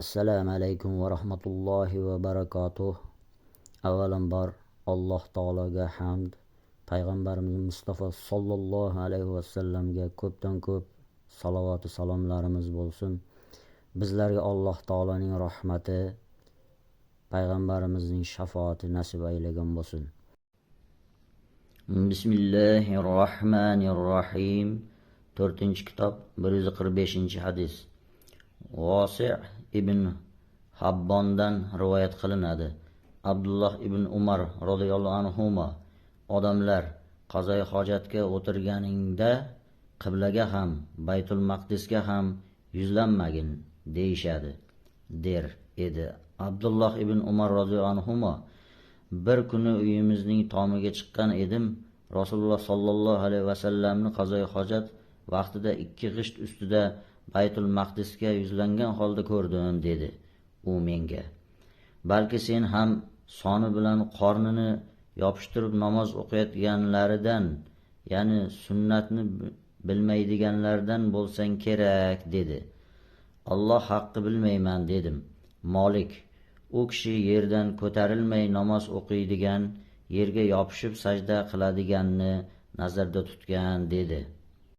Assalomu alaykum va rahmatullohi va barakatuh. Avvalambor Alloh taologa hamd, payg'ambarimiz Mustafa sallallohu alayhi va sallamga ko'pdan ko'p salovat va salomlarimiz bo'lsin. Bizlarga Alloh taoloning rahmati, payg'ambarimizning shafaati nasib aylagan bo'lsin. Bismillahirrohmanirrohim. 4-kitob 145-hadis. Vosi' ibn Habbondan rivoyat qilinadi. Abdulloh ibn Umar radhiyallohu anhuma odamlar qazoy hojatga o'tirganingda qiblaga ham, Baytul Maqdisga ham yuzlanmagin deyishadi der edi. Abdulloh ibn Umar radhiyallohu anhuma bir kuni uyimizning tomiga chiqqan edim. Rasululloh sallallohu alayhi vasallamni qazoy hojat vaqtida 2 g'isht ustida Baytul Maqdisga yuzlangan holda ko'rdim dedi u menga. Balki sen ham soni bilan qornini yopishtirib namoz o'qiyotganlaridan, ya'ni sunnatni bilmaydiganlardan bo'lsang kerak dedi. Alloh haqqi bilmayman dedim. Molik: u kishi yerdan ko'tarilmay namoz o'qiydigan, yerga yopishib sajda qiladiganni nazarda tutgan dedi.